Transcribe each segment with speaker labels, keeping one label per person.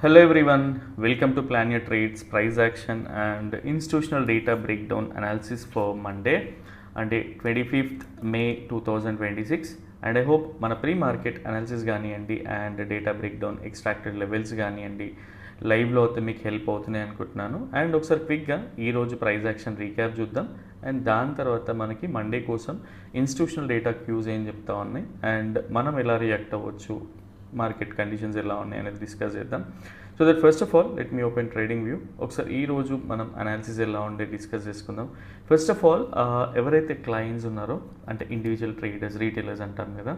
Speaker 1: Hello everyone, welcome to Plan Your Trades, Price Action and Institutional Data Breakdown Analysis for Monday అంటే 25th May 2026. And I hope మన pre market analysis కానివ్వండి and data breakdown extracted levels కానివ్వండి లైవ్లో అయితే మీకు help అవుతున్నాయి అనుకుంటున్నాను. And ఒకసారి క్విక్గా ఈరోజు ప్రైస్ యాక్షన్ రీక్యాప్ చూద్దాం. అండ్ దాని తర్వాత మనకి మండే కోసం ఇన్స్టిట్యూషనల్ డేటా క్యూస్ ఏం చెప్తా ఉన్నాయి అండ్ మనం ఎలా రియాక్ట్ అవ్వచ్చు, మార్కెట్ కండిషన్స్ ఎలా ఉన్నాయి అనేది డిస్కస్ చేద్దాం. So that first of all let me open trading view. ఒకసారి ఈరోజు మనం అనాలిసిస్ ఎలా ఉండే డిస్కస్ చేసుకుందాం. ఫస్ట్ ఆఫ్ ఆల్ ఎవరైతే క్లయింట్స్ ఉన్నారో అంటే ఇండివిజువల్ ట్రేడర్స్, రీటైలర్స్ అంటాం కదా,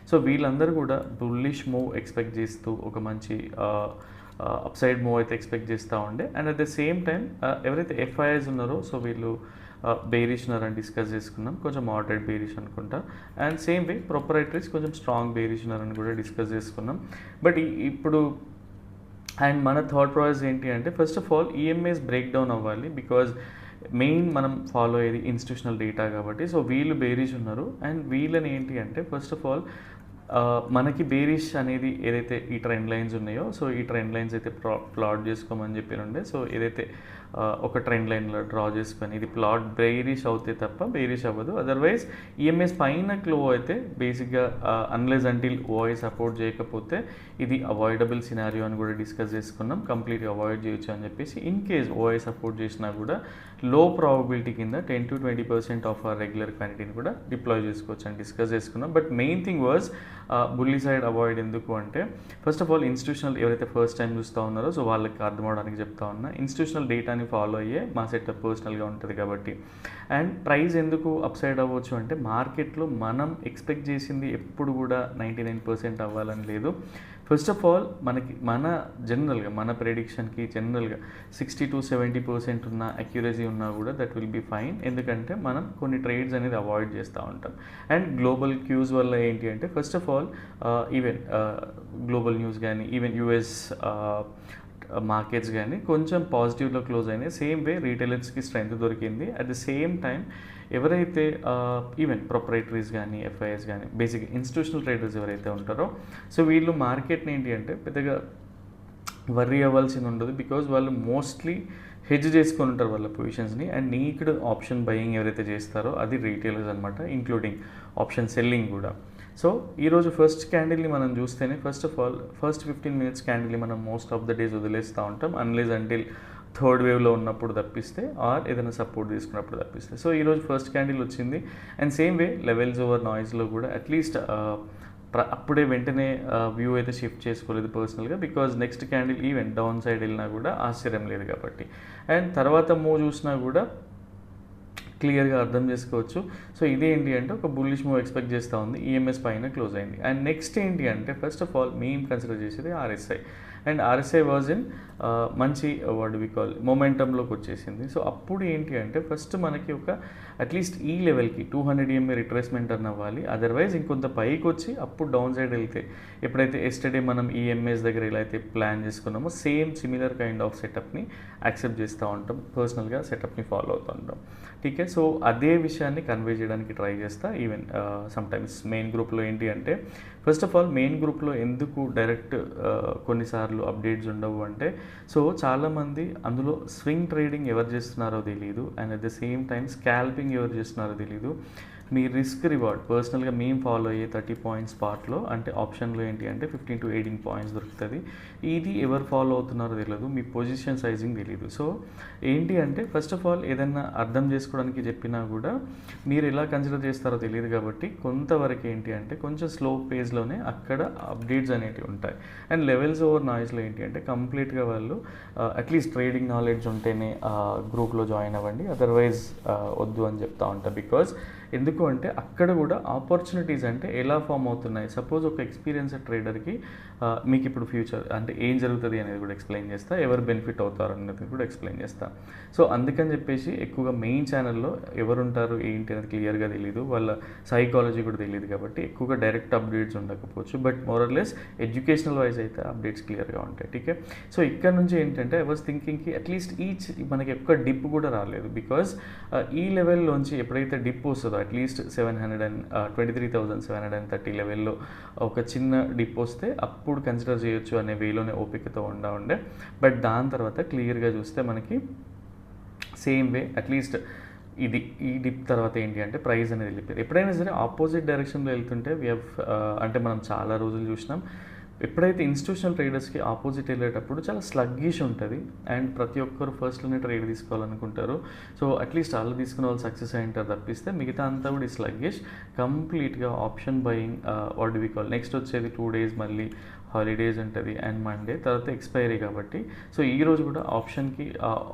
Speaker 1: సో వీళ్ళందరూ కూడా బుల్లిష్ మూవ్ ఎక్స్పెక్ట్ చేస్తూ ఒక మంచి అప్సైడ్ మూవ్ అయితే ఎక్స్పెక్ట్ చేస్తూ ఉండే. And at the same time ఎవరైతే ఎఫ్ఐఐస్ ఉన్నారో సో వీళ్ళు బేరిష్ ఉన్నారని డిస్కస్ చేసుకున్నాం, కొంచెం మోడరేట్ బేరిష్ అనుకుంటా. అండ్ సేమ్ వే ప్రొపరేటరీస్ కొంచెం స్ట్రాంగ్ బేరిష్ ఉన్నారని కూడా డిస్కస్ చేసుకున్నాం. బట్ ఇప్పుడు అండ్ మన థాట్ ప్రాసెస్ ఏంటి అంటే first of all EMIs break down అవ్వాలి, బికాజ్ మెయిన్ మనం ఫాలో అయ్యేది ఇన్స్టిట్యూషనల్ డేటా కాబట్టి. సో వీళ్ళు బేరిష్ ఉన్నారు అండ్ వీళ్ళని ఏంటి అంటే ఫస్ట్ ఆఫ్ ఆల్ మనకి బేరిష్ అనేది ఏదైతే ఈ ట్రెండ్ లైన్స్ ఉన్నాయో సో ఈ ట్రెండ్ లైన్స్ అయితే ప్లాట్ చేసుకోమని చెప్పినుండే. సో ఏదైతే ఒక ట్రెండ్ లైన్లో డ్రా చేసుకొని ఇది ప్లాట్ బేరిష్ అవుతే తప్ప బేరిష్ అవ్వదు. అదర్వైజ్ ఈఎంఎస్ పైన క్లో అయితే బేసిక్గా అన్లెస్ అంటిల్ ఓఐ సపోర్ట్ చేయకపోతే ఇది అవాయిడబుల్ సినారియో అని కూడా డిస్కస్ చేసుకున్నాం. కంప్లీట్గా అవాయిడ్ చేయొచ్చు అని చెప్పేసి ఇన్ కేస్ ఓఐ సపోర్ట్ చేసినా కూడా లో ప్రాబబిలిటీ కింద 10 to 20% ఆఫ్ ఆ రెగ్యులర్ క్వాంటిటీని కూడా డిప్లాయ్ చేసుకోవచ్చు అని డిస్కస్ చేసుకున్నాం. But main thing was bully side avoid ఎందుకు అంటే ఫస్ట్ ఆఫ్ ఆల్ ఇన్స్టిట్యూషనల్ ఎవరైతే ఫస్ట్ టైం చూస్తూ ఉన్నారో సో వాళ్ళకి అర్థం అవడానికి చెప్తా ఉన్నా, ఇన్స్టిట్యూషనల్ డేటాని ఫాలో అయ్యే మా సెటప్ పర్సనల్గా ఉంటుంది కాబట్టి. అండ్ ప్రైస్ ఎందుకు అప్సైడ్ అవ్వచ్చు అంటే మార్కెట్లో మనం ఎక్స్పెక్ట్ చేసింది ఎప్పుడు కూడా 99% అవ్వాలని లేదు. ఫస్ట్ ఆఫ్ ఆల్ మన జనరల్గా మన ప్రెడిక్షన్కి జనరల్గా 60 to 70% ఉన్న అక్యురసీ ఉన్నా కూడా దట్ విల్ బీ ఫైన్, ఎందుకంటే మనం కొన్ని ట్రేడ్స్ అనేది అవాయిడ్ చేస్తూ ఉంటాం. అండ్ గ్లోబల్ క్యూస్ వల్ల ఏంటి అంటే first of all even global news కానీ ఈవెన్ యూఎస్ మార్కెట్స్ కానీ కొంచెం పాజిటివ్లో క్లోజ్ అయినాయి. సేమ్ వే రీటైలర్స్కి స్ట్రెంత్ దొరికింది. అట్ ద సేమ్ టైం ఎవరైతే ఈవెన్ ప్రొపరేటరీస్ కానీ ఎఫ్ఐఎస్ కానీ బేసిక్ ఇన్స్టిట్యూషనల్ ట్రేడర్స్ ఎవరైతే ఉంటారో సో వీళ్ళు మార్కెట్ని ఏంటి అంటే పెద్దగా వర్రీ అవ్వాల్సింది ఉండదు, బికాజ్ వాళ్ళు మోస్ట్లీ హెడ్జ్ చేసుకొని ఉంటారు వాళ్ళ పొజిషన్స్ని. అండ్ నీక్డ్ ఆప్షన్ బయింగ్ ఎవరైతే చేస్తారో అది రీటైలర్స్ అనమాట, ఇంక్లూడింగ్ ఆప్షన్ సెల్లింగ్ కూడా. సో ఈరోజు ఫస్ట్ క్యాండిల్ని మనం చూస్తేనే first of all first 15 minutes క్యాండిల్ని మనం మోస్ట్ ఆఫ్ ద డేస్ వదిలేస్తూ ఉంటాం అన్లెస్ అంటిల్ థర్డ్ వేవ్లో ఉన్నప్పుడు తప్పిస్తే ఆర్ ఏదైనా సపోర్ట్ తీసుకున్నప్పుడు తప్పిస్తే. సో ఈరోజు ఫస్ట్ క్యాండిల్ వచ్చింది. And same way levels over నాయిస్లో కూడా అట్లీస్ట్ అప్పుడే వెంటనే వ్యూ అయితే షిఫ్ట్ చేసుకోలేదు పర్సనల్గా, because next candle even down side వెళ్ళినా కూడా ఆశ్చర్యం లేదు కాబట్టి. అండ్ తర్వాత మూవ్ చూసినా కూడా క్లియర్గా అర్థం చేసుకోవచ్చు. సో ఇదేంటి అంటే ఒక బుల్లిష్ మూవ్ ఎక్స్పెక్ట్ చేస్తూ ఉంది, ఈఎంఎస్ పైన క్లోజ్ అయింది. అండ్ నెక్స్ట్ ఏంటి అంటే ఫస్ట్ ఆఫ్ ఆల్ మేము కన్సిడర్ చేసేది RSI. And RSI was in మంచి వాట్ వి కాల్ మొమెంటంలోకి వచ్చేసింది. సో అప్పుడు ఏంటి అంటే ఫస్ట్ మనకి ఒక అట్లీస్ట్ ఈ లెవెల్కి 200 EMA రిట్రేస్మెంట్ అని అవ్వాలి, అదర్వైజ్ ఇంకొంత పైకి వచ్చి అప్పుడు డౌన్ సైడ్ వెళ్తే ఎప్పుడైతే ఎస్టర్డే మనం ఈ ఎంఎస్ దగ్గర ఎలా అయితే ప్లాన్ చేసుకున్నామో సేమ్ సిమిలర్ కైండ్ ఆఫ్ సెటప్ని యాక్సెప్ట్ చేస్తూ ఉంటాం, పర్సనల్గా సెటప్ని ఫాలో అవుతూ ఉంటాం. ఠీకే, సో అదే విషయాన్ని కన్వే చేయడానికి ట్రై చేస్తా. ఈవెన్ సమ్టైమ్స్ మెయిన్ గ్రూప్లో ఏంటి అంటే ఫస్ట్ ఆఫ్ ఆల్ మెయిన్ గ్రూప్లో ఎందుకు డైరెక్ట్ కొన్నిసార్లు అప్డేట్స్ ఉండవు అంటే సో చాలామంది అందులో స్వింగ్ ట్రేడింగ్ ఎవరు చేస్తున్నారో తెలియదు, and at the same time scalping ఎవరు చేస్తున్నారో తెలియదు. మీ రిస్క్ రివార్డ్ పర్సనల్గా మేము ఫాలో అయ్యే 30 points పార్ట్లో అంటే ఆప్షన్లో ఏంటి అంటే 15 to 18 points దొరుకుతుంది. ఇది ఎవరు ఫాలో అవుతున్నారో తెలియదు, మీ పొజిషన్ సైజింగ్ తెలియదు. సో ఏంటి అంటే ఫస్ట్ ఆఫ్ ఆల్ ఏదన్నా అర్థం చేసుకోవడానికి చెప్పినా కూడా మీరు ఎలా కన్సిడర్ చేస్తారో తెలియదు కాబట్టి కొంతవరకు ఏంటి అంటే కొంచెం స్లో పేజ్లోనే అక్కడ అప్డేట్స్ అనేవి ఉంటాయి. అండ్ లెవెల్స్ ఓవర్ నాయిస్లో ఏంటి అంటే కంప్లీట్గా వాళ్ళు అట్లీస్ట్ ట్రేడింగ్ నాలెడ్జ్ ఉంటేనే గ్రూప్లో జాయిన్ అవ్వండి, అదర్వైజ్ వద్దు అని చెప్తా ఉంటా. బికాజ్ ఎందుకు అంటే అక్కడ కూడా ఆపర్చునిటీస్ అంటే ఎలా ఫామ్ అవుతున్నాయి. సపోజ్ ఒక ఎక్స్పీరియన్స్డ్ ట్రేడర్కి మీకు ఇప్పుడు ఫ్యూచర్ అంటే ఏం జరుగుతుంది అనేది కూడా ఎక్స్ప్లెయిన్ చేస్తా, ఎవరు బెనిఫిట్ అవుతారు అనేది కూడా ఎక్స్ప్లెయిన్ చేస్తా. సో అందుకని చెప్పేసి ఎక్కువగా మెయిన్ ఛానల్లో ఎవరు ఉంటారు ఏంటి అనేది క్లియర్గా తెలియదు, వాళ్ళ సైకాలజీ కూడా తెలియదు కాబట్టి ఎక్కువగా డైరెక్ట్ అప్డేట్స్ ఉండకపోవచ్చు. బట్ మోరల్లెస్ ఎడ్యుకేషనల్ వైజ్ అయితే అప్డేట్స్ క్లియర్గా ఉంటాయి. ఠీకే, సో ఇక్కడ నుంచి ఏంటంటే ఐ వాజ్ థింకింగ్కి అట్లీస్ట్ మనకి ఎక్కువ డిప్ కూడా రాలేదు, బికాజ్ ఈ లెవెల్లోంచి ఎప్పుడైతే డిప్ వస్తుందో అట్లీస్ట్ 23,730 లెవెల్లో ఒక చిన్న డిప్ వస్తే అప్పుడు కన్సిడర్ చేయొచ్చు అనే వేలోనే ఓపికతో ఉండే. బట్ దాని తర్వాత క్లియర్గా చూస్తే మనకి సేమ్ వే అట్లీస్ట్ ఈ డిప్ తర్వాత ఏంటి అంటే ప్రైస్ అనేది వెళ్ళిపోయింది. ఎప్పుడైనా సరే ఆపోజిట్ డైరెక్షన్లో వెళ్తుంటే అంటే మనం చాలా రోజులు చూసినాం, ఎప్పుడైతే ఇన్స్టిట్యూషనల్ ట్రేడర్స్కి ఆపోజిట్ వెళ్ళేటప్పుడు చాలా స్లగ్గిష్ ఉంటుంది అండ్ ప్రతి ఒక్కరు ఫస్ట్లోనే ట్రేడ్ తీసుకోవాలనుకుంటారు. సో అట్లీస్ట్ వాళ్ళు తీసుకున్న వాళ్ళు సక్సెస్ అయింటారు తప్పిస్తే మిగతా అంతా కూడా ఈ స్లగ్గిష్ కంప్లీట్గా option buying what do we call. Next వచ్చేది 2 days మళ్ళీ హాలిడేస్ ఉంటుంది అండ్ మండే తర్వాత ఎక్స్పైరీ కాబట్టి సో ఈరోజు కూడా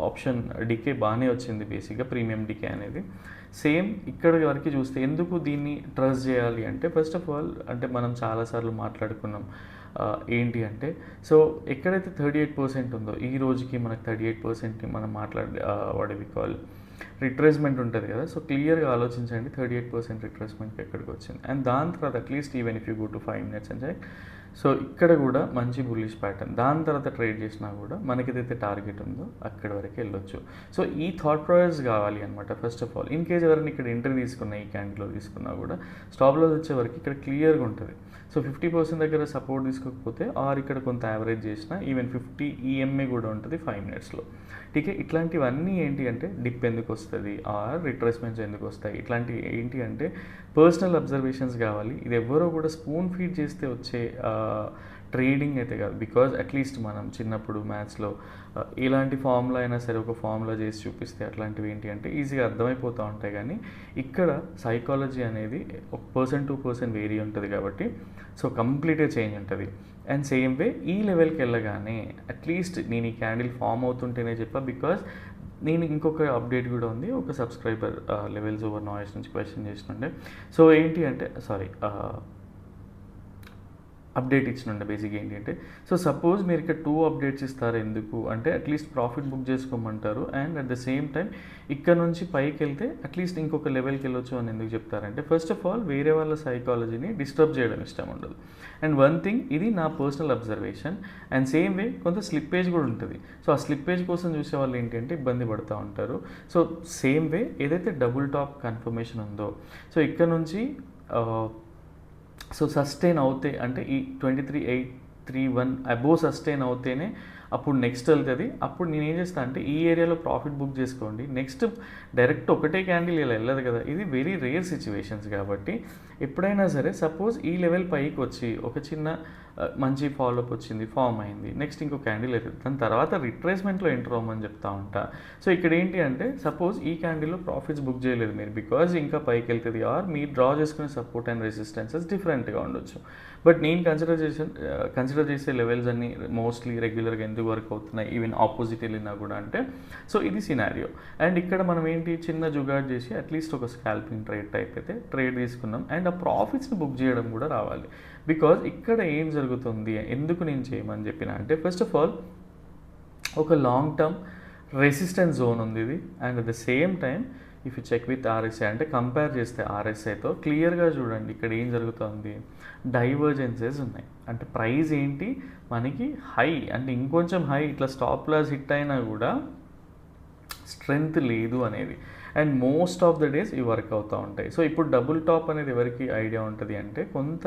Speaker 1: ఆప్షన్ డికే బాగానే వచ్చింది బేసిక్గా, ప్రీమియం డికే అనేది. సేమ్ ఇక్కడ వరకు చూస్తే ఎందుకు దీన్ని ట్రస్ట్ చేయాలి అంటే ఫస్ట్ ఆఫ్ ఆల్ అంటే మనం చాలాసార్లు మాట్లాడుకున్నాం ఏంటి అంటే సో ఎక్కడైతే 38% ఉందో ఈ రోజుకి మనకు 38% మనం వాట్ వి కాల్ రిట్రేస్మెంట్ ఉంటుంది కదా. సో క్లియర్గా ఆలోచించండి 38% రిట్రేస్మెంట్కి ఎక్కడికి వచ్చింది అండ్ దాని తర్వాత at least even if you go to 5 minutes and check. So ఇక్కడ కూడా మంచి బుల్లిష్ ప్యాటర్న్, దాని తర్వాత ట్రేడ్ చేసినా కూడా మనకి ఏదైతే టార్గెట్ ఉందో అక్కడి వరకు వెళ్ళొచ్చు. సో ఈ థాట్ ప్రాసెస్ కావాలి అనమాట first of all. In case ఎవరైనా ఇక్కడ ఎంట్రీ తీసుకున్నా ఈ క్యాండిల్లో తీసుకున్నా కూడా స్టాప్ లాస్ వచ్చే వరకు ఇక్కడ క్లియర్గా ఉంటుంది. సో 50% దగ్గర సపోర్ట్ తీసుకోకపోతే ఆర్ ఇక్కడ కొంత యావరేజ్ చేసినా ఈవెన్ 50 ఈఎంఏ కూడా ఉంటుంది 5 minutesలో. టీకే ఇట్లాంటివన్నీ ఏంటి అంటే డిప్ ఎందుకు వస్తుంది ఆర్ రిట్రేస్మెంట్స్ ఎందుకు వస్తాయి, ఇట్లాంటివి ఏంటి అంటే పర్సనల్ అబ్జర్వేషన్స్ కావాలి. ఇది ఎవరో కూడా స్పూన్ ఫీడ్ చేస్తే వచ్చే ట్రేడింగ్ అయితే కాదు. బికాజ్ అట్లీస్ట్ మనం చిన్నప్పుడు మ్యాథ్స్లో ఇలాంటి ఫార్ములా అయినా సరే ఒక ఫార్ములా చేసి చూపిస్తే అట్లాంటివి ఏంటి అంటే ఈజీగా అర్థమైపోతూ ఉంటాయి. కానీ ఇక్కడ సైకాలజీ అనేది 1% 2% వేరీ ఉంటుంది కాబట్టి సో కంప్లీట్గా చేంజ్ ఉంటుంది. అండ్ సేమ్ వే ఈ లెవెల్కి వెళ్ళగానే అట్లీస్ట్ నేను ఈ క్యాండిల్ ఫామ్ అవుతుంటేనే చెప్పా, బికాజ్ నేను ఇంకొక అప్డేట్ కూడా ఉంది. ఒక సబ్స్క్రైబర్ లెవెల్స్ ఓవర్ నాయిస్ నుంచి క్వశ్చన్ చేసినండే. సో ఏంటి అంటే అప్డేట్ ఇచ్చినండే బేసిక్గా ఏంటి అంటే సో సపోజ్ మీరు ఇక్కడ 2 updates ఇస్తారు. ఎందుకు అంటే అట్లీస్ట్ ప్రాఫిట్ బుక్ చేసుకోమంటారు and at the same time ఇక్కడ నుంచి పైకి వెళ్తే అట్లీస్ట్ ఇంకొక లెవెల్కి వెళ్ళొచ్చు అని ఎందుకు చెప్తారంటే ఫస్ట్ ఆఫ్ ఆల్ వేరే వాళ్ళ సైకాలజీని డిస్టర్బ్ చేయడం ఇష్టం ఉండదు. అండ్ వన్ థింగ్ ఇది నా పర్సనల్ అబ్జర్వేషన్ అండ్ సేమ్ వే కొంత స్లిప్పేజ్ కూడా ఉంటుంది. సో ఆ స్లిప్పేజ్ కోసం చూసే వాళ్ళు ఏంటి అంటే ఇబ్బంది పడుతూ ఉంటారు. సో సేమ్ వే ఏదైతే డబుల్ టాప్ కన్ఫర్మేషన్ ఉందో సో ఇక్కడ నుంచి సో సస్టైన్ అవుతే అంటే ఈ 23,831 అబోవ్ సస్టైన్ అవుతేనే అప్పుడు నెక్స్ట్ వెళ్తుంది. అప్పుడు నేను ఏం చేస్తాను అంటే ఈ ఏరియాలో ప్రాఫిట్ బుక్ చేసుకోండి. నెక్స్ట్ డైరెక్ట్ ఒకటే క్యాండిల్ ఇలా వెళ్ళదు కదా, ఇది వెరీ రేర్ సిచ్యువేషన్స్. కాబట్టి ఎప్పుడైనా సరే సపోజ్ ఈ లెవెల్ పైకి వచ్చి ఒక చిన్న మంచి ఫాలోఅప్ వచ్చింది, ఫామ్ అయింది, నెక్స్ట్ ఇంకో క్యాండిల్ అవుతుంది, దాని తర్వాత రిట్రేస్మెంట్లో ఎంటర్ అవ్వమని చెప్తా ఉంటా. సో ఇక్కడ ఏంటి అంటే సపోజ్ ఈ క్యాండిల్లో ప్రాఫిట్స్ బుక్ చేయలేదు మీరు బికాజ్ ఇంకా పైకి వెళ్తుంది ఆర్ మీరు డ్రా చేసుకునే సపోర్ట్ అండ్ రెసిస్టెన్సెస్ డిఫరెంట్గా ఉండొచ్చు. బట్ నేను కన్సిడర్ చేసే లెవెల్స్ అన్ని మోస్ట్లీ రెగ్యులర్గా ఎందుకు వర్క్ అవుతున్నాయి ఈవెన్ ఆపోజిట్ వెళ్ళినా కూడా అంటే సో ఇది సినారియో. అండ్ ఇక్కడ మనం ఏంటి చిన్న జుగాడ్ చేసి అట్లీస్ట్ ఒక స్కాల్పింగ్ ట్రేడ్ టైప్ అయితే ట్రేడ్ తీసుకున్నాం అండ్ ఆ ప్రాఫిట్స్ని బుక్ చేయడం కూడా రావాలి. బికాజ్ ఇక్కడ ఏం జరుగుతుంది ఎందుకు నేను చేయమని చెప్పిన అంటే ఫస్ట్ ఆఫ్ ఆల్ ఒక లాంగ్ టర్మ్ రెసిస్టెన్స్ జోన్ ఉంది ఇది and at the same time if you check with RSI అంటే కంపేర్ చేస్తే ఆర్ఎస్ఐతో క్లియర్గా చూడండి ఇక్కడ ఏం జరుగుతుంది, డైవర్జెన్సెస్ ఉన్నాయి. అంటే ప్రైస్ ఏంటి మనకి హై అంటే ఇంకొంచెం హై ఇట్లా స్టాప్ లాస్ హిట్ అయినా కూడా స్ట్రెంగ్త్ లేదు అనేది. And most of the days ఇవి వర్క్ అవుతూ ఉంటాయి. సో ఇప్పుడు డబుల్ టాప్ అనేది ఎవరికి ఐడియా ఉంటుంది అంటే కొంత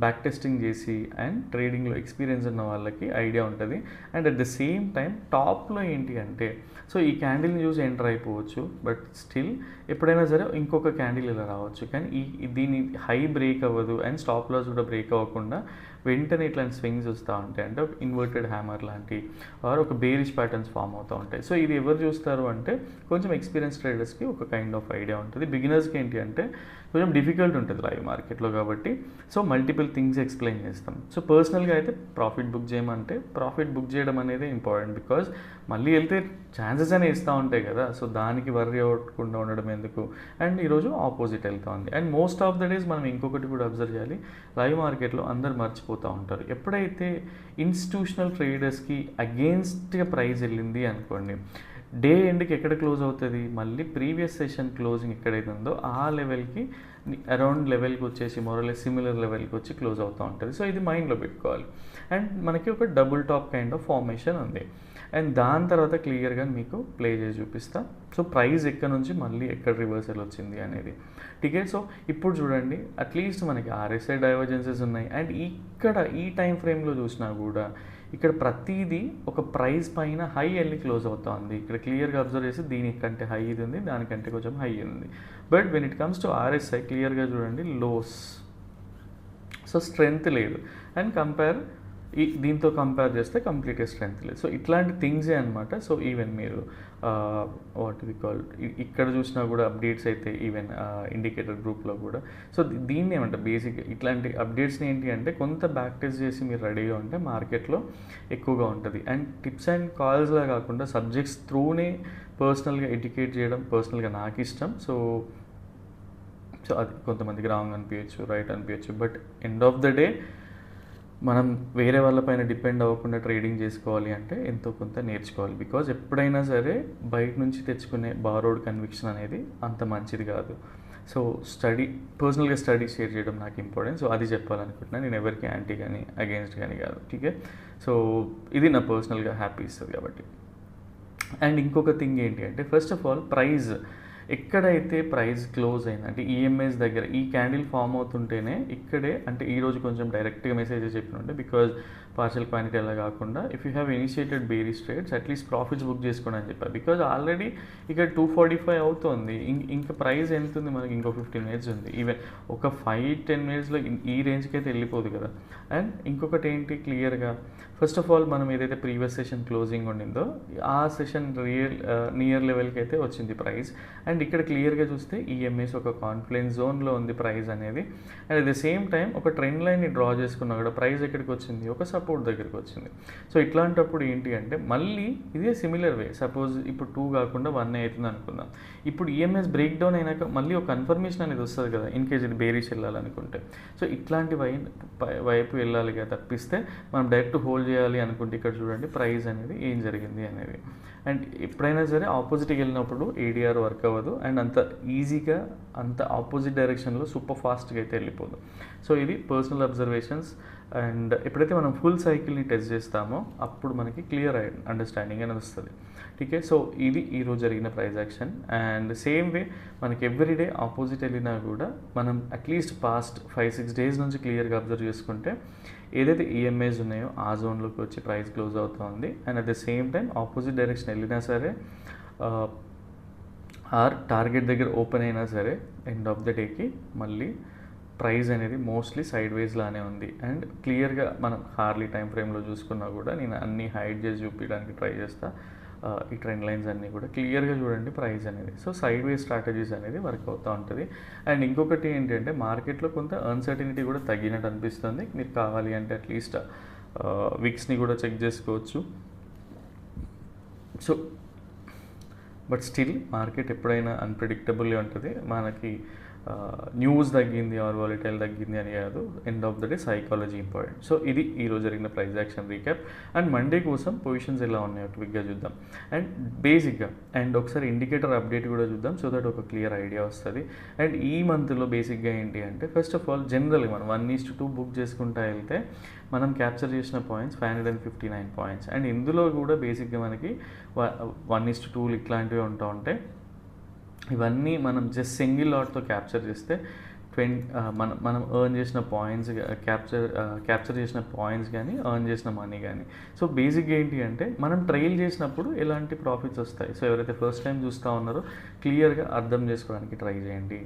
Speaker 1: బ్యాక్ టెస్టింగ్ చేసి అండ్ ట్రేడింగ్లో ఎక్స్పీరియన్స్ ఉన్న వాళ్ళకి ఐడియా ఉంటుంది. And at the same time టాప్లో ఏంటి అంటే సో ఈ క్యాండిల్ని చూసి ఎంటర్ అయిపోవచ్చు బట్ స్టిల్ ఎప్పుడైనా సరే ఇంకొక క్యాండిల్ ఇలా రావచ్చు. కానీ దీని హై బ్రేక్ అవ్వదు అండ్ స్టాప్ లాస్ కూడా బ్రేక్ అవ్వకుండా వెంటనే ఇట్లాంటి స్వింగ్స్ వస్తూ ఉంటాయి. అంటే ఒక ఇన్వర్టెడ్ హ్యామర్ లాంటి ఆర్ ఒక బేరిష్ ప్యాటర్న్స్ ఫామ్ అవుతూ ఉంటాయి. సో ఇది ఎవరు చూస్తారు అంటే కొంచెం ఎక్స్పీరియన్స్ ట్రేడర్స్కి ఒక కైండ్ ఆఫ్ ఐడియా ఉంటుంది. బిగినర్స్కి ఏంటి అంటే కొంచెం డిఫికల్ట్ ఉంటుంది లైవ్ మార్కెట్లో కాబట్టి సో మల్టిపుల్ థింగ్స్ ఎక్స్ప్లెయిన్ చేస్తాం. సో పర్సనల్గా అయితే ప్రాఫిట్ బుక్ చేయమంటే ప్రాఫిట్ బుక్ చేయడం అనేది ఇంపార్టెంట్ బికాజ్ మళ్ళీ వెళ్తే ఛాన్సెస్ అనే ఇస్తూ ఉంటాయి కదా. సో దానికి వర్రీ అవ్వకుండా ఉండడం ఎందుకు. అండ్ ఈరోజు ఆపోజిట్ వెళ్తూ ఉంది. And most of the days మనం ఇంకొకటి కూడా అబ్జర్వ్ చేయాలి, లైవ్ మార్కెట్లో అందరు మర్చిపోతూ ఉంటారు. ఎప్పుడైతే ఇన్స్టిట్యూషనల్ ట్రేడర్స్కి అగెయిన్స్ట్గా ప్రైస్ వెళ్ళింది అనుకోండి, డే ఎండ్కి ఎక్కడ క్లోజ్ అవుతుంది మళ్ళీ ప్రీవియస్ సెషన్ క్లోజింగ్ ఎక్కడైతే ఉందో ఆ లెవెల్కి అరౌండ్ లెవెల్కి వచ్చేసి మోరలెస్ సిమిలర్ లెవెల్కి వచ్చి క్లోజ్ అవుతూ ఉంటుంది. సో ఇది మైండ్లో పెట్టుకోవాలి. అండ్ మనకి ఒక double tap kind of formation ఉంది. అండ్ దాని తర్వాత క్లియర్గా మీకు ప్లే చేసి చూపిస్తా. సో ప్రైస్ ఎక్కడ నుంచి మళ్ళీ ఎక్కడ రివర్సల్ వచ్చింది అనేది. టీకే. సో ఇప్పుడు చూడండి, అట్లీస్ట్ మనకి RSI డైవర్జెన్సెస్ ఉన్నాయి. అండ్ ఇక్కడ ఈ టైం ఫ్రేమ్లో చూసినా కూడా ఇక్కడ ప్రతిదీ ఒక ప్రైస్ పైన హై వెళ్ళి క్లోజ్ అవుతా ఉంది. ఇక్కడ క్లియర్గా అబ్జర్వ్ చేసి దీనికంటే హై ఇది ఉంది, దానికంటే కొంచెం హై ఉంది. But when it comes to RSI క్లియర్గా చూడండి లోస్. సో స్ట్రెంగ్త్ లేదు. అండ్ దీంతో కంపేర్ చేస్తే కంప్లీట్గా స్ట్రెంగ్త్ లేదు. సో ఇట్లాంటి థింగ్సే అనమాట. సో ఈవెన్ మీరు వాట్ వి కాల్ ఇక్కడ చూసినా కూడా అప్డేట్స్ అయితే ఈవెన్ ఇండికేటర్ గ్రూప్లో కూడా. సో దీన్ని ఏమంటారు బేసిక్గా ఇట్లాంటి అప్డేట్స్ని ఏంటి అంటే కొంత బ్యాక్ టెస్ట్ చేసి మీరు రెడీగా ఉంటే మార్కెట్లో ఎక్కువగా ఉంటుంది. అండ్ టిప్స్ అండ్ కాల్స్లా కాకుండా సబ్జెక్ట్స్ త్రూనే పర్సనల్గా ఎడ్యుకేట్ చేయడం పర్సనల్గా నాకు ఇష్టం. సో అది కొంతమందికి రాంగ్ అనిపించచ్చు, రైట్ అనిపించచ్చు. But end of the day మనం వేరే వాళ్ళపైన డిపెండ్ అవ్వకుండా ట్రేడింగ్ చేసుకోవాలి అంటే ఎంతో కొంత నేర్చుకోవాలి. బికాజ్ ఎప్పుడైనా సరే బయట నుంచి తెచ్చుకునే బారోడ్ కన్విక్షన్ అనేది అంత మంచిది కాదు. సో పర్సనల్గా స్టడీ షేర్ చేయడం నాకు ఇంపార్టెంట్. సో అది చెప్పాలనుకుంటున్నాను. నేను ఎవరికి యాంటీ కానీ అగెన్స్ట్ కానీ కాదు. ఠీకే. సో ఇది నా పర్సనల్గా హ్యాపీ ఇస్తుంది కాబట్టి. అండ్ ఇంకొక థింగ్ ఏంటి అంటే ఫస్ట్ ఆఫ్ ఆల్ ప్రైస్ ఎక్కడైతే ప్రైస్ క్లోజ్ అయింది అంటే EMAs దగ్గర ఈ క్యాండిల్ ఫామ్ అవుతుంటేనే ఇక్కడే అంటే ఈరోజు కొంచెం డైరెక్ట్గా మెసేజెస్ చెప్పినంటే బికాజ్ పార్షల్ క్వాంటిటీ అలా కాకుండా if you have initiated bearish trades at least profits book చేసుకోండి అని చెప్పారు. బికాజ్ ఆల్రెడీ ఇక్కడ 245 అవుతుంది. ఇంకా ప్రైస్ ఎంత ఉంది మనకి, ఇంకో 15 మినిట్స్ ఉంది. ఈవెన్ ఒక 5-10 మినిట్స్లో ఈ రేంజ్కి అయితే వెళ్ళిపోదు కదా. అండ్ ఇంకొకటి ఏంటి క్లియర్గా ఫస్ట్ ఆఫ్ ఆల్ మనం ఏదైతే ప్రీవియస్ సెషన్ క్లోజింగ్ ఉండిందో ఆ సెషన్ నియర్ లెవెల్కి అయితే వచ్చింది ప్రైస్. అండ్ ఇక్కడ క్లియర్గా చూస్తే EMAs ఒక కాన్ఫిడెన్స్ జోన్లో ఉంది ప్రైస్ అనేది. And at the same time ఒక ట్రెండ్ లైన్ని డ్రా చేసుకున్నా కూడా ప్రైస్ ఎక్కడికి వచ్చింది, ఒక సపోర్ట్ దగ్గరికి వచ్చింది. సో ఇట్లాంటప్పుడు ఏంటి అంటే మళ్ళీ ఇదే సిమిలర్ వే సపోజ్ ఇప్పుడు 2 కాకుండా 1 అవుతుంది అనుకుందాం. ఇప్పుడు EMAs బ్రేక్ డౌన్ అయినాక మళ్ళీ ఒక కన్ఫర్మేషన్ అనేది వస్తుంది కదా ఇన్ కేస్ ఇది బేరిష్ వెళ్ళాలనుకుంటే. సో ఇట్లాంటి వైపు వెళ్ళాలి కదా తప్పిస్తే మనం డైరెక్ట్ హోల్డ్ చేయాలి అనుకుంటే ఇక్కడ చూడండి ప్రైస్ అనేది ఏం జరిగింది అనేది. అండ్ ఎప్పుడైనా సరే ఆపోజిట్కి వెళ్ళినప్పుడు ADR వర్క్ అవ్వదు. అండ్ అంత ఈజీగా అంత ఆపోజిట్ డైరెక్షన్లో సూపర్ ఫాస్ట్గా అయితే వెళ్ళిపోదు. సో ఇది పర్సనల్ అబ్జర్వేషన్స్. అండ్ ఎప్పుడైతే మనం ఫుల్ సైకిల్ని టెస్ట్ చేస్తామో అప్పుడు మనకి క్లియర్ అండర్స్టాండింగ్ అనేది వస్తుంది. ఠీకే. సో ఇది ఈరోజు జరిగిన ప్రైస్ యాక్షన్. అండ్ సేమ్ వే మనకి ఎవ్రీడే ఆపోజిట్ వెళ్ళినా కూడా మనం అట్లీస్ట్ పాస్ట్ 5-6 డేస్ నుంచి క్లియర్గా అబ్జర్వ్ చేసుకుంటే ఏదైతే EMAs ఉన్నాయో ఆ జోన్లోకి వచ్చి ప్రైస్ క్లోజ్ అవుతూ ఉంది. And at the same time opposite direction వెళ్ళినా సరే ఆర్ టార్గెట్ దగ్గర ఓపెన్ అయినా సరే ఎండ్ ఆఫ్ ద డేకి మళ్ళీ ప్రైస్ అనేది మోస్ట్లీ సైడ్ వేస్లానే ఉంది. అండ్ క్లియర్గా మనం హార్లీ టైం ఫ్రేమ్లో చూసుకున్నా కూడా నేను అన్నీ హైడ్ చేసి చూపించడానికి ట్రై చేస్తా. ఈ ట్రెండ్ లైన్స్ అన్నీ కూడా క్లియర్గా చూడండి ప్రైస్ అనేది. సో సైడ్ వేస్ స్ట్రాటజీస్ అనేది వర్క్ అవుతూ ఉంటుంది. అండ్ ఇంకొకటి ఏంటంటే మార్కెట్లో కొంత అన్సర్టినిటీ కూడా తగ్గినట్టు అనిపిస్తుంది. మీరు కావాలి అంటే అట్లీస్ట్ విక్స్ని కూడా చెక్ చేసుకోవచ్చు. సో బట్ స్టిల్ మార్కెట్ ఎప్పుడైనా అన్ప్రెడిక్టబుల్గా ఉంటుంది. మనకి న్యూస్ తగ్గింది ఆర్ వాలిటైల్ తగ్గింది అని కాదు. End of the day psychology important. So ఇది ఈరోజు జరిగిన price action recap. And Monday కోసం పొజిషన్స్ ఎలా ఉన్నాయో క్విక్గా చూద్దాం. అండ్ బేసిక్గా అండ్ ఒకసారి ఇండికేటర్ అప్డేట్ కూడా చూద్దాం సో దట్ ఒక క్లియర్ ఐడియా వస్తుంది. అండ్ ఈ మంత్లో బేసిక్గా ఏంటి అంటే ఫస్ట్ ఆఫ్ ఆల్ జనరల్గా మనం 1:2 బుక్ చేసుకుంటా వెళ్తే మనం క్యాప్చర్ చేసిన పాయింట్స్ 559 పాయింట్స్. అండ్ ఇందులో కూడా బేసిక్గా మనకి 1:2 ఇట్లాంటివి ఉంటూ ఉంటాయి. ఇవన్నీ మనం జస్ట్ సింగిల్ లాట్తో క్యాప్చర్ చేస్తే మనం ఎర్న్ చేసిన పాయింట్స్ క్యాప్చర్ చేసిన పాయింట్స్ కానీ ఎర్న్ చేసిన మనీ కానీ. సో బేసిక్గా ఏంటి అంటే మనం ట్రైల్ చేసినప్పుడు ఎలాంటి ప్రాఫిట్స్ వస్తాయి. సో ఎవరైతే ఫస్ట్ టైం చూస్తూ ఉన్నారో క్లియర్గా అర్థం చేసుకోవడానికి ట్రై చేయండి.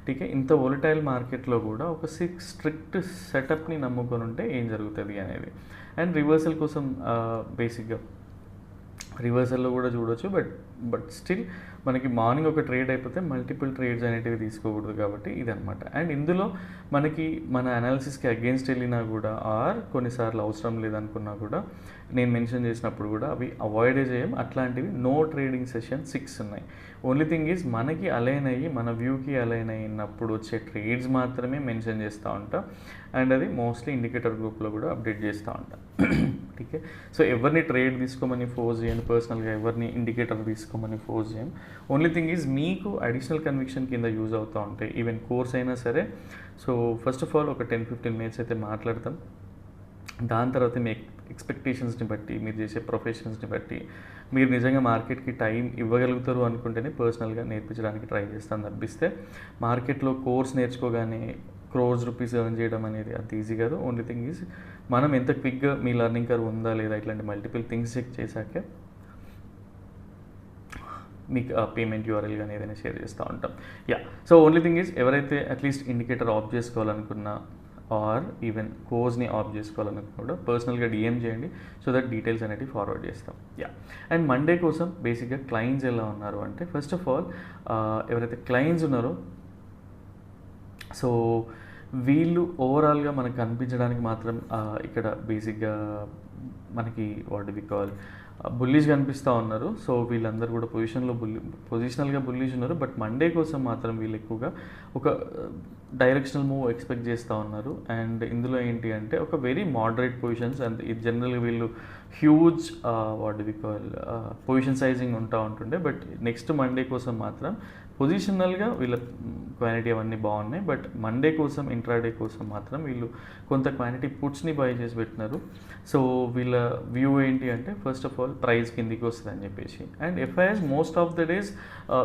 Speaker 1: టీకే. ఇంత వోలటైల్ మార్కెట్లో కూడా ఒక స్ట్రిక్ట్ సెటప్ని నమ్ముకొని ఉంటే ఏం జరుగుతుంది అనేది. అండ్ రివర్సల్ కోసం బేసిక్గా రివర్సల్లో కూడా చూడవచ్చు. బట్ స్టిల్ మనకి మార్నింగ్ ఒక ట్రేడ్ అయిపోతే మల్టిపుల్ ట్రేడ్స్ అనేటివి తీసుకోకూడదు కాబట్టి ఇదనమాట. అండ్ ఇందులో మనకి మన అనాలిసిస్కి అగేన్స్ట్ వెళ్ళినా కూడా ఆర్ కొన్నిసార్లు అవసరం లేదనుకున్నా కూడా నేను మెన్షన్ చేసినప్పుడు కూడా అవి అవాయిడే చేయం. అట్లాంటివి నో ట్రేడింగ్ సెషన్ 6 ఉన్నాయి. ఓన్లీ థింగ్ ఈజ్ మనకి అలైన్ అయ్యి మన వ్యూకి అలైన్ అయినప్పుడు వచ్చే ట్రేడ్స్ మాత్రమే మెన్షన్ చేస్తూ ఉంటాం. అండ్ అది మోస్ట్లీ ఇండికేటర్ గ్రూప్లో కూడా అప్డేట్ చేస్తూ ఉంటాం. టీకే. సో ఎవరిని ట్రేడ్ తీసుకోమని ఫోర్స్ చేయను, పర్సనల్గా ఎవరిని ఇండికేటర్ తీసుకోమని ఫోర్స్ చేయను. ఓన్లీ థింగ్ ఈజ్ మీకు అడిషనల్ కన్విక్షన్ కింద యూజ్ అవుతూ ఉంటాయి, ఈవెన్ కోర్స్ అయినా సరే. సో ఫస్ట్ ఆఫ్ ఆల్ ఒక 10-15 మినిట్స్ అయితే మాట్లాడతాం. దాని తర్వాత మీ ఎక్స్పెక్టేషన్స్ని బట్టి, మీరు చేసే ప్రొఫెషన్స్ని బట్టి, మీరు నిజంగా మార్కెట్కి టైం ఇవ్వగలుగుతారు అనుకుంటేనే పర్సనల్గా నేర్పించడానికి ట్రై చేస్తాను తప్పిస్తే మార్కెట్లో కోర్స్ నేర్చుకోగానే క్రోర్స్ రూపీస్ ఎర్న్ చేయడం అనేది అంత ఈజీ కాదు. ఓన్లీ థింగ్ ఈజ్ మనం ఎంత క్విక్గా మీ లెర్నింగ్ కర్వ్ ఉందా లేదా ఇట్లాంటి మల్టిపుల్ థింగ్స్ చెక్ చేశాకే మీకు పేమెంట్ యూఆర్ఎల్ కానీ ఏదైనా షేర్ చేస్తూ ఉంటాం. Yeah, so only thing is ఎవరైతే అట్లీస్ట్ ఇండికేటర్ ఆఫ్ చేసుకోవాలనుకున్నా ఆర్ ఈవెన్ కోర్స్ని ఆఫ్ చేసుకోవాలనుకున్నా కూడా పర్సనల్గా డిఎం చేయండి, సో దట్ డీటెయిల్స్ అనేవి ఫార్వర్డ్ చేస్తాం. యా, అండ్ మండే కోసం బేసిక్గా క్లయింట్స్ ఎలా ఉన్నారు అంటే, ఫస్ట్ ఆఫ్ ఆల్ ఎవరైతే క్లయింట్స్ ఉన్నారో సో వీళ్ళు ఓవరాల్గా మనకు కనిపించడానికి మాత్రం ఇక్కడ బేసిక్గా మనకి వాట్ వి కాల్ బుల్లిష్గా కనిపిస్తూ ఉన్నారు. సో వీళ్ళందరూ కూడా పొజిషనల్గా బుల్లిష్ ఉన్నారు. బట్ మండే కోసం మాత్రం వీళ్ళు ఎక్కువగా ఒక డైరెక్షనల్ మూవ్ ఎక్స్పెక్ట్ చేస్తూ ఉన్నారు. అండ్ ఇందులో ఏంటి అంటే ఒక వెరీ మోడరేట్ పొజిషన్స్, అండ్ ఇది జనరల్గా వీళ్ళు huge what we call position sizing ఉంటుండే. బట్ నెక్స్ట్ మండే కోసం మాత్రం పొజిషనల్గా వీళ్ళ క్వాంటిటీ అవన్నీ బాగున్నాయి. బట్ మండే కోసం, ఇంట్రాడే కోసం మాత్రం వీళ్ళు కొంత క్వాంటిటీ పుట్స్ని బై చేసి పెట్టినారు. సో వీళ్ళ వ్యూ ఏంటి అంటే, ఫస్ట్ ఆఫ్ ఆల్ ప్రైస్ కిందికి వస్తుంది అని చెప్పేసి. And FIIs most of the days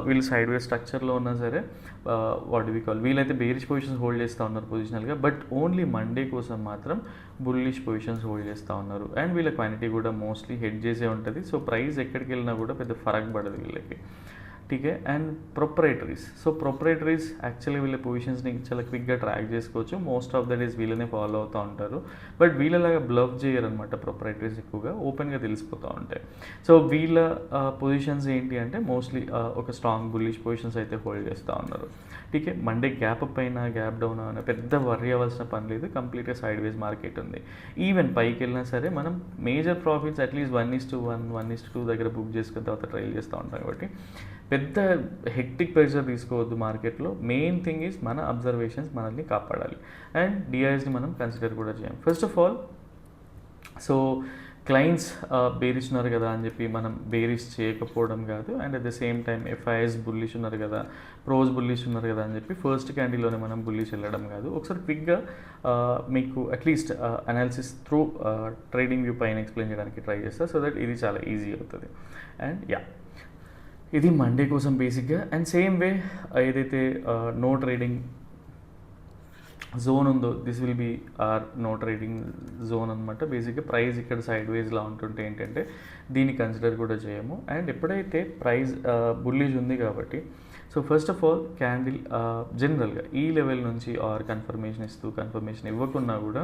Speaker 1: వీళ్ళు సైడ్ వే స్ట్రక్చర్లో ఉన్నా సరే వాట్ వి కాల్ వీళ్ళైతే బేరిష్ పొజిషన్స్ హోల్డ్ చేస్తూ ఉన్నారు పొజిషనల్గా. బట్ ఓన్లీ మండే కోసం మాత్రం బుల్లిష్ పొజిషన్స్ హోల్డ్ చేస్తూ ఉన్నారు. అండ్ వీళ్ళ క్వాంటిటీ కూడా మోస్ట్లీ హెడ్ చేసే ఉంటుంది. సో ప్రైస్ ఎక్కడికి వెళ్ళినా కూడా పెద్ద ఫరక్ పడదు వీళ్ళకి. టీకే. అండ్ ప్రొపరేటరీస్, సో ప్రొపరేటరీస్ యాక్చువల్లీ వీళ్ళ పొజిషన్స్ని చాలా క్విక్గా ట్రాక్ చేసుకోవచ్చు. మోస్ట్ ఆఫ్ ద డేస్ వీళ్ళనే ఫాలో అవుతూ ఉంటారు. బట్ వీళ్ళలాగా బ్లఫ్ చేయరు అనమాట. ప్రొపరేటరీస్ ఎక్కువగా ఓపెన్గా తెలిసిపోతూ ఉంటాయి. సో వీళ్ళ పొజిషన్స్ ఏంటి అంటే మోస్ట్లీ ఒక స్ట్రాంగ్ బుల్లిష్ పొజిషన్స్ అయితే హోల్డ్ చేస్తూ ఉన్నారు. టీకే. మండే గ్యాప్ అప్ అయినా గ్యాప్ డౌన్ అయినా పెద్ద వర్రీ అవ్వాల్సిన పని లేదు. కంప్లీట్గా సైడ్ వేస్ మార్కెట్ ఉంది. ఈవెన్ పైకి వెళ్ళినా సరే మనం మేజర్ ప్రాఫిట్స్ అట్లీస్ట్ 1:1, 1:2 దగ్గర బుక్ చేసుకున్న తర్వాత ట్రైల్ చేస్తూ ఉంటాం. కాబట్టి పెద్ద హెక్టిక్ ప్రెషర్ తీసుకోవద్దు మార్కెట్లో. మెయిన్ థింగ్ ఈజ్ మన అబ్జర్వేషన్స్ మనల్ని కాపాడాలి. అండ్ డిఐఎస్ని మనం కన్సిడర్ కూడా చేయాలి. First of all so clients bearish ఉన్నారు కదా అని చెప్పి మనం బేరిష్ చేయకపోవడం కాదు. And at the same time FIIs bullish ఉన్నారు కదా, ప్రోస్ బుల్లిష్ ఉన్నారు కదా అని చెప్పి ఫస్ట్ క్యాండిల్లోనే మనం బుల్లిష్ వెళ్ళడం కాదు. ఒకసారి క్విక్గా మీకు at least analysis through trading view పైన ఎక్స్ప్లెయిన్ చేయడానికి ట్రై చేస్తా, సో దట్ ఇది చాలా ఈజీ అవుతుంది. అండ్ యా, ఇది మండే కోసం బేసిక్గా. అండ్ సేమ్ వే ఏదైతే నో ట్రేడింగ్ జోన్ ఉందో this will be our no trading zone అనమాట. బేసిక్గా ప్రైస్ ఇక్కడ సైడ్ వేస్లా ఉంటుంటే ఏంటంటే దీన్ని కన్సిడర్ కూడా చేయము. అండ్ ఎప్పుడైతే ప్రైస్ బుల్లిష్ ఉంది కాబట్టి so first of all candle జనరల్గా ఈ లెవెల్ నుంచి ఆర్ కన్ఫర్మేషన్ ఇవ్వకున్నా కూడా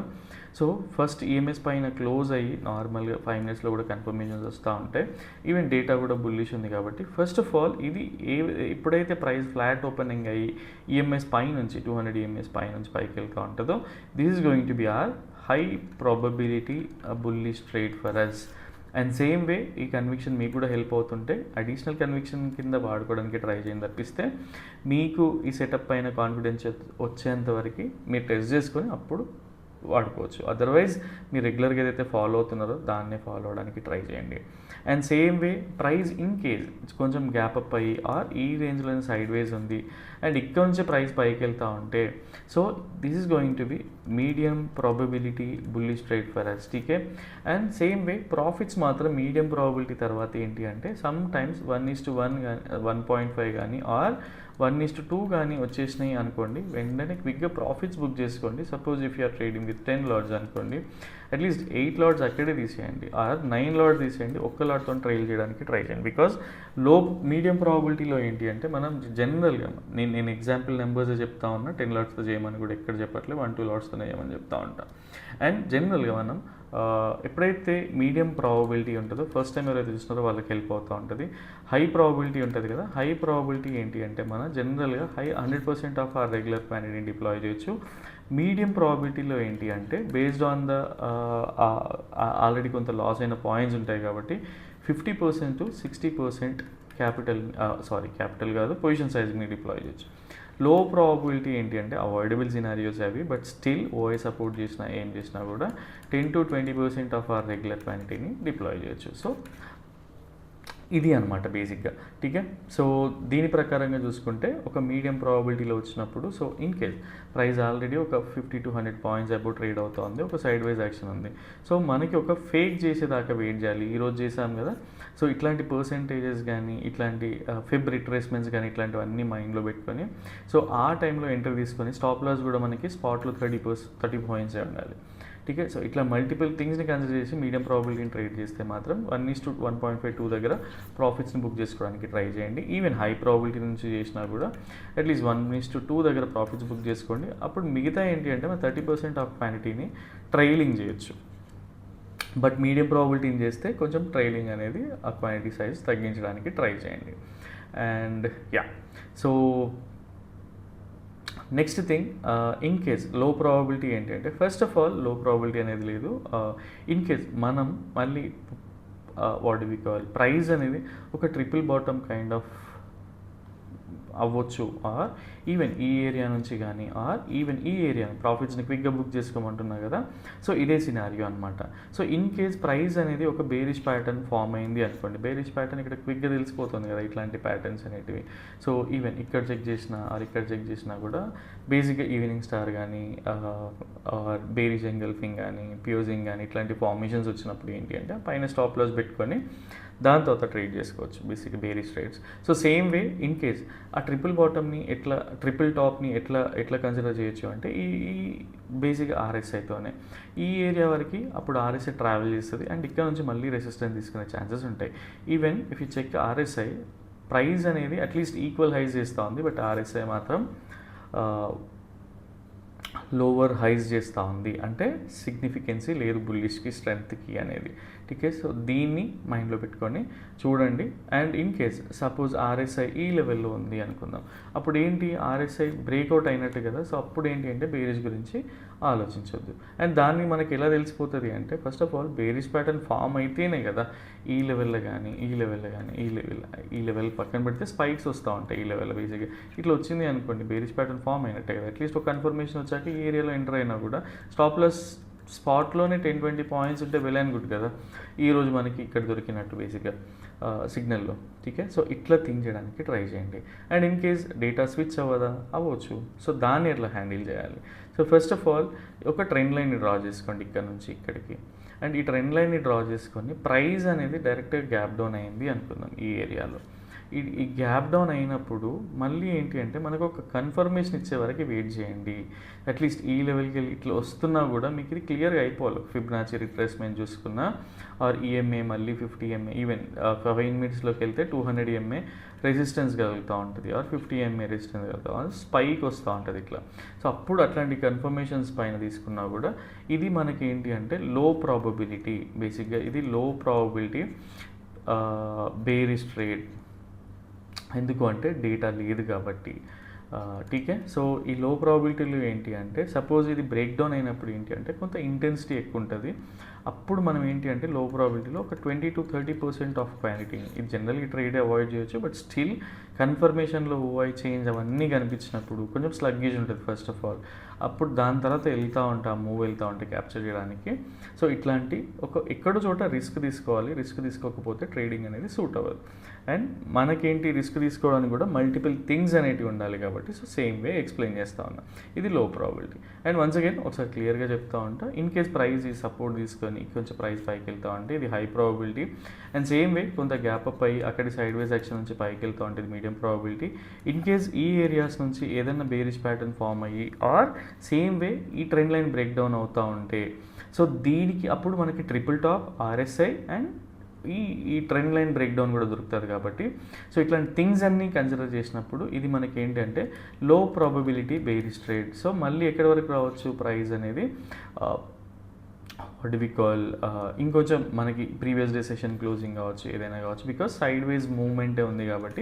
Speaker 1: సో ఫస్ట్ ఈఎంఎస్ పైన క్లోజ్ అయ్యి నార్మల్గా 5 మినిట్స్లో కూడా కన్ఫర్మేషన్స్ వస్తూ ఉంటాయి. ఈవెన్ డేటా కూడా బుల్లిష్ ఉంది కాబట్టి ఫస్ట్ ఆఫ్ ఆల్ ఇది ఎప్పుడైతే ప్రైస్ ఫ్లాట్ ఓపెనింగ్ అయ్యి ఈఎంఎస్ పై నుంచి 200 ఈఎంఎస్ పై నుంచి పైకి వెళ్తూ ఉంటుందో this is going to be our high probability bullish trade for us. And same way ఈ కన్విక్షన్ మీకు కూడా హెల్ప్ అవుతుంటే అడిషనల్ కన్విక్షన్ కింద వాడుకోవడానికి ట్రై చేయండి తప్పిస్తే మీకు ఈ సెటప్ పైన కాన్ఫిడెన్స్ వచ్చేంత వరకు మీరు టెస్ట్ చేసుకొని అప్పుడు వాడుకోవచ్చు. అదర్వైజ్ మీరు రెగ్యులర్గా ఏదైతే ఫాలో అవుతున్నారో దాన్నే ఫాలో అవడానికి ట్రై చేయండి. And same way price in case కొంచెం గ్యాప్ అప్ అయ్యి ఆర్ ఈ రేంజ్లో సైడ్ వేస్ ఉంది అండ్ ఇక్కడ నుంచి ప్రైస్ పైకి వెళ్తూ ఉంటే so this is going to be medium probability bullish trade for us. టీకే. అండ్ సేమ్ వే ప్రాఫిట్స్ మాత్రం మీడియం ప్రాబబిలిటీ తర్వాత ఏంటి అంటే సమ్ టైమ్స్ 1:1 కానీ 1.5 కానీ ఆర్ 1:2 కానీ వచ్చేసినాయి అనుకోండి, వెంటనే క్విక్గా ప్రాఫిట్స్ బుక్ చేసుకోండి. Suppose if you're trading with 10 lots అనుకోండి, అట్లీస్ట్ 8 లాట్స్ అక్కడే తీసేయండి ఆర్ 9 లాట్స్ తీసేయండి. ఒక్క లాట్తో ట్రైల్ చేయడానికి ట్రై చేయండి. బికాజ్ మీడియం ప్రాబిలిటీలో ఏంటి అంటే మనం జనరల్గా నేను ఎగ్జాంపుల్ నెంబర్స్ చెప్తా ఉన్నా, 10 లాట్స్తో చేయమని కూడా ఎక్కడ చెప్పట్లేదు, 1-2 లాట్స్తోనే చేయమని చెప్తా ఉంటాను. అండ్ జనరల్గా మనం ఎప్పుడైతే మీడియం ప్రాబబిలిటీ ఉంటుందో ఫస్ట్ టైం ఎవరైతే చూస్తున్నారో వాళ్ళకి హెల్ప్ అవుతూ ఉంటుంది. హై ప్రాబబిలిటీ ఉంటుంది కదా, హై ప్రాబబిలిటీ ఏంటి అంటే మనం జనరల్గా 100% ఆఫ్ ఆర్ రెగ్యులర్ క్వాంటిటీని డిప్లాయ్ చేయొచ్చు. మీడియం ప్రాబిలిటీలో ఏంటి అంటే బేస్డ్ ఆన్ ద ఆల్రెడీ కొంత లాస్ అయిన పాయింట్స్ ఉంటాయి కాబట్టి 50% to 60% క్యాపిటల్ కాదు పొజిషన్ సైజ్ని డిప్లాయ్ చేయొచ్చు. లో ప్రాబబిలిటీ ఏంటి అంటే అవాయిడబుల్ సినారియోస్ అవి, బట్ స్టిల్ ఓఐ సపోర్ట్ చేసినా ఏం చేసినా కూడా 10-20% ఆఫ్ ఆర్ రెగ్యులర్ క్వాంటిటీని డిప్లాయ్ చేయొచ్చు. సో ఇది అనమాట బేసిక్గా. ఠీకే. సో దీని ప్రకారంగా చూసుకుంటే ఒక మీడియం ప్రాబబిలిటీలో వచ్చినప్పుడు, so in case price already ఒక 50-100 పాయింట్స్ అబౌవ్ ట్రేడ్ అవుతుంది, ఒక సైడ్ వైజ్ యాక్షన్ ఉంది. సో మనకి ఒక ఫేక్ చేసేదాకా వెయిట్ చేయాలి. ఈరోజు చేసాం కదా, సో ఇట్లాంటి పర్సెంటేజెస్ కానీ ఇట్లాంటి ఫిబ్ రిట్రేస్మెంట్స్ కానీ ఇట్లాంటివన్నీ మైండ్లో పెట్టుకొని, సో ఆ టైంలో ఎంట్రీ తీసుకొని స్టాప్ లాస్ కూడా మనకి స్పాట్లో 30 పాయింట్సే ఉండాలి. ఠీకే. సో ఇట్లా మల్టిపుల్ థింగ్స్ని కన్సిడర్ చేసి మీడియం ప్రాబిలిటీని ట్రేడ్ చేస్తే మాత్రం 1:1.5-2 దగ్గర ప్రాఫిట్స్ని బుక్ చేసుకోవడానికి ట్రై చేయండి. ఈవెన్ హై ప్రాబిలిటీ నుంచి చేసినా కూడా అట్లీస్ట్ 1:2 దగ్గర ప్రాఫిట్స్ బుక్ చేసుకోండి. అప్పుడు మిగతా ఏంటి అంటే మన 30% ఆఫ్ క్వాంటిటీని ట్రైలింగ్ చేయొచ్చు. బట్ మీడియం ప్రాబిలిటీని చేస్తే కొంచెం ట్రైలింగ్ అనేది ఆ క్వాంటిటీ సైజ్ తగ్గించడానికి ట్రై చేయండి. And yeah, so next thing, in case లో ప్రాబబిలిటీ ఏంటంటే, ఫస్ట్ ఆఫ్ ఆల్ లో ప్రాబబిలిటీ అనేది లేదు. ఇన్ కేస్ మనం మళ్ళీ వాట్ వి కాల్ ప్రైస్ అనేది ఒక ట్రిపుల్ బాటమ్ కైండ్ ఆఫ్ అవ్వచ్చు, ఆర్ ఈవెన్ ఈ ఏరియా నుంచి కానీ, ఆర్ ఈవెన్ ఈ ఏరియా ప్రాఫిట్స్ని క్విక్గా బుక్ చేసుకోమంటున్నా కదా, సో ఇదే సినారియో అనమాట. సో ఇన్ కేస్ ప్రైస్ అనేది ఒక బేరిష్ ప్యాటర్న్ ఫామ్ అయింది అనుకోండి, బేరిష్ ప్యాటర్న్ ఇక్కడ క్విక్గా తెలిసిపోతుంది కదా ఇట్లాంటి ప్యాటర్న్స్ అనేటివి. సో ఈవెన్ ఇక్కడ చెక్ చేసినా ఆర్ ఇక్కడ చెక్ చేసినా కూడా బేసిక్గా ఈవినింగ్ స్టార్ కానీ ఆర్ బేరిష్ ఎంగల్ఫింగ్ కానీ ప్యూజింగ్ కానీ ఇట్లాంటి ఫార్మేషన్స్ వచ్చినప్పుడు ఏంటి అంటే పైన స్టాప్ లాస్ పెట్టుకొని దాని తర్వాత ట్రేడ్ చేసుకోవచ్చు basic bearish trades. So same way in case ఆ ట్రిపుల్ బాటమ్ని ట్రిపుల్ టాప్ని ఎట్లా కన్సిడర్ చేయొచ్చు అంటే ఈ బేసిక్ ఆర్ఎస్ఐతోనే ఈ ఏరియా వరకు అప్పుడు ఆర్ఎస్ఐ ట్రావెల్ చేస్తుంది అండ్ ఇక్కడ నుంచి మళ్ళీ రెసిస్టెన్స్ తీసుకునే ఛాన్సెస్ ఉంటాయి. Even if you check RSI price అనేది అట్లీస్ట్ ఈక్వల్ హైస్ చేస్తూ ఉంది, బట్ ఆర్ఎస్ఐ మాత్రం లోవర్ హైస్ చేస్తూ ఉంది, అంటే సిగ్నిఫికెన్సీ లేదు బుల్లిష్కి స్ట్రెంగ్త్కి అనేది. ఠీకే. సో దీన్ని మైండ్లో పెట్టుకొని చూడండి. And in case suppose RSI ఈ లెవెల్లో ఉంది అనుకుందాం, అప్పుడు ఏంటి ఆర్ఎస్ఐ బ్రేక్అవుట్ అయినట్టు కదా, సో అప్పుడు ఏంటి అంటే బేరిష్ గురించి ఆలోచించవద్దు. అండ్ దాన్ని మనకి ఎలా తెలిసిపోతుంది అంటే first of all bearish pattern form అయితేనే కదా ఈ లెవెల్లో కానీ ఈ లెవెల్ పక్కన పెడితే స్పైక్స్ వస్తూ ఉంటాయి. ఈ లెవెల్లో బేసిక్గా ఇట్లా వచ్చింది అనుకోండి బేరిష్ ప్యాటర్న్ ఫామ్ అయినట్టే కదా, అట్లీస్ట్ ఒక కన్ఫర్మేషన్ వచ్చాక ఈ ఏరియాలో ఎంటర్ అయినా కూడా స్టాప్ లాస్ స్పాట్లోనే 10-20 పాయింట్స్ ఉంటే వెల్ అండ్ గుడ్ కదా, ఈరోజు మనకి ఇక్కడ దొరికినట్టు బేసిక్గా సిగ్నల్లో. ఠీకే. సో ఇట్లా థింక్ చేయడానికి ట్రై చేయండి. And in case data switch అవ్వచ్చు, సో దాన్ని ఎట్లా హ్యాండిల్ చేయాలి. సో ఫస్ట్ ఆఫ్ ఆల్ ఒక ట్రెండ్ లైన్ని డ్రా చేసుకోండి ఇక్కడ నుంచి ఇక్కడికి. అండ్ ఈ ట్రెండ్ లైన్ని డ్రా చేసుకొని ప్రైస్ అనేది డైరెక్ట్గా గ్యాప్ డౌన్ అయింది అనుకుందాం ఈ ఏరియాలో. ఈ గ్యాప్ డౌన్ అయినప్పుడు మళ్ళీ ఏంటి అంటే మనకు ఒక కన్ఫర్మేషన్ ఇచ్చే వరకు వెయిట్ చేయండి. అట్లీస్ట్ ఈ లెవెల్కి వెళ్ళి ఇట్లా వస్తున్నా కూడా మీకు ఇది క్లియర్గా అయిపోవాలి. ఫిబ్నాచి రిట్రేస్మెంట్ చూసుకున్నా ఆర్ ఈఎంఏ మళ్ళీ 50 MA, ఈవెన్ 5 మినిట్స్లోకి వెళ్తే 200 MA రెసిస్టెన్స్ కలుగుతూ ఉంటుంది, ఆర్ 50 MA రెసిస్టెన్స్ కలుగుతూ ఉంటుంది, స్పైక్ వస్తూ ఉంటుంది ఇట్లా. సో అప్పుడు అట్లాంటి కన్ఫర్మేషన్స్ పైన తీసుకున్నా కూడా ఇది మనకి ఏంటి అంటే లో ప్రాబబిలిటీ, బేసిక్గా ఇది లో ప్రాబబిలిటీ బేరిష్ ట్రేడ్. ఎందుకు అంటే డేటా లేదు కాబట్టి. ఠీకే. సో ఈ లో ప్రాబిలిటీలు ఏంటి అంటే సపోజ్ ఇది బ్రేక్ డౌన్ అయినప్పుడు ఏంటి అంటే కొంత ఇంటెన్సిటీ ఎక్కువ ఉంటుంది, అప్పుడు మనం ఏంటి అంటే లో ప్రాబిలిటీలో ఒక 20-30% ఆఫ్ క్వాంటిటీని ఇది జనరల్గా ట్రేడ్ అవాయిడ్ చేయొచ్చు, బట్ స్టిల్ కన్ఫర్మేషన్లో ఓఐ చేంజ్ అవన్నీ కనిపించినప్పుడు కొంచెం స్లగ్గేజ్ ఉంటుంది ఫస్ట్ ఆఫ్ ఆల్. అప్పుడు దాని తర్వాత వెళ్తూ ఉంటాయి క్యాప్చర్ చేయడానికి. సో ఇట్లాంటి ఎక్కడో చోట రిస్క్ తీసుకోవాలి, రిస్క్ తీసుకోకపోతే ట్రేడింగ్ అనేది సూట్ అవ్వదు. అండ్ మనకేంటి రిస్క్ తీసుకోవడానికి కూడా మల్టిపుల్ థింగ్స్ అనేటివి ఉండాలి కాబట్టి, సో సేమ్ వే ఎక్స్ప్లెయిన్ చేస్తూ ఉన్నా. ఇది లో ప్రాబిలిటీ. అండ్ వన్స్ అగైన్ ఒకసారి క్లియర్గా చెప్తా ఉంటా, ఇన్ కేస్ ప్రైస్ ఈ సపోర్ట్ తీసుకొని కొంచెం ప్రైస్ పైకి వెళ్తా ఉంటే ఇది హై ప్రాబిలిటీ. అండ్ సేమ్ వే కొంత గ్యాప్ అప్ అయ్యి అక్కడి సైడ్ వైజ్ యాక్షన్ నుంచి పైకి వెళ్తూ ఉంటే ఇది మీడియం ప్రాబిలిటీ. ఇన్ కేస్ ఈ ఏరియాస్ నుంచి ఏదైనా బేరిష్ ప్యాటర్న్ ఫామ్ అయ్యి ఆర్ సేమ్ వే ఈ ట్రెండ్ లైన్ బ్రేక్ డౌన్ అవుతూ ఉంటే, సో దీనికి అప్పుడు మనకి ట్రిపుల్ టాప్ ఆర్ఎస్ఐ అండ్ ఈ ట్రెండ్ లైన్ బ్రేక్ డౌన్ కూడా దొరుకుతుంది కాబట్టి, సో ఇట్లాంటి థింగ్స్ అన్నీ కన్సిడర్ చేసినప్పుడు ఇది మనకి ఏంటంటే లో ప్రాబబిలిటీ బేరిష్ ట్రేడ్. సో మళ్ళీ ఎక్కడి వరకు రావచ్చు ప్రైస్ అనేది వాట్ డు వి కాల్ ఇంకొంచెం మనకి ప్రీవియస్ డే సెషన్ క్లోజింగ్ కావచ్చు ఏదైనా కావచ్చు, బికాస్ సైడ్ వైజ్ మూవ్మెంటే ఉంది కాబట్టి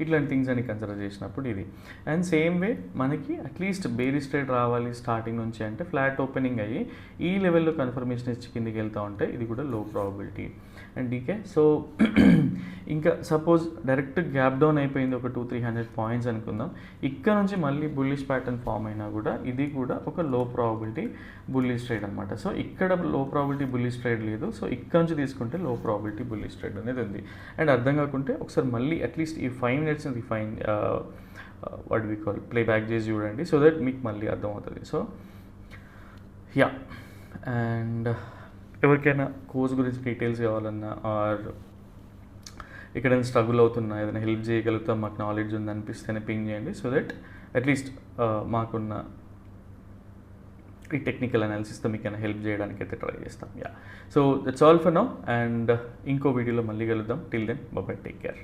Speaker 1: ఇట్లాంటి థింగ్స్ అని కన్సిడర్ చేసినప్పుడు ఇది. అండ్ సేమ్ వే మనకి అట్లీస్ట్ బేరిష్ ట్రేడ్ రావాలి స్టార్టింగ్ నుంచి అంటే ఫ్లాట్ ఓపెనింగ్ అయ్యి ఈ లెవెల్లో కన్ఫర్మేషన్ ఇచ్చి కిందికి వెళ్తూ ఉంటే ఇది కూడా లో ప్రాబబిలిటీ. అండ్ డీకే. సో ఇంకా సపోజ్ డైరెక్ట్ గ్యాప్ డౌన్ అయిపోయింది ఒక 200-300 పాయింట్స్ అనుకుందాం, ఇక్కడ నుంచి మళ్ళీ బుల్లిష్ ప్యాటర్న్ ఫామ్ అయినా కూడా ఇది కూడా ఒక లో ప్రాబిలిటీ బుల్లిష్ ట్రేడ్ అనమాట. సో ఇక్కడ లో ప్రాబిలిటీ బుల్లిష్ ట్రేడ్ లేదు, సో ఇక్కడ నుంచి తీసుకుంటే లో ప్రాబిలిటీ బుల్లిష్ ట్రేడ్ అనేది ఉంది. అండ్ అర్థం కాకుంటే ఒకసారి మళ్ళీ అట్లీస్ట్ ఈ 5 మినిట్స్ని refine what we call play back చేసి చూడండి, సో దట్ మీకు మళ్ళీ అర్థమవుతుంది. సో యా, అండ్ ఎవరికైనా కోర్స్ గురించి డీటెయిల్స్ కావాలన్నా ఆర్ ఎక్కడైనా స్ట్రగుల్ అవుతున్నా ఏదైనా హెల్ప్ చేయగలుగుతాం, మాకు నాలెడ్జ్ ఉంది అనిపిస్తేనే పింగ్ చేయండి, సో దట్ అట్లీస్ట్ మాకున్న ఈ టెక్నికల్ అనాలిసిస్తో మీకు హెల్ప్ చేయడానికి అయితే ట్రై చేస్తాం. Yeah, so that's all for now, and ఇంకో వీడియోలో మళ్ళీ కలుద్దాం. Till then bye, take care.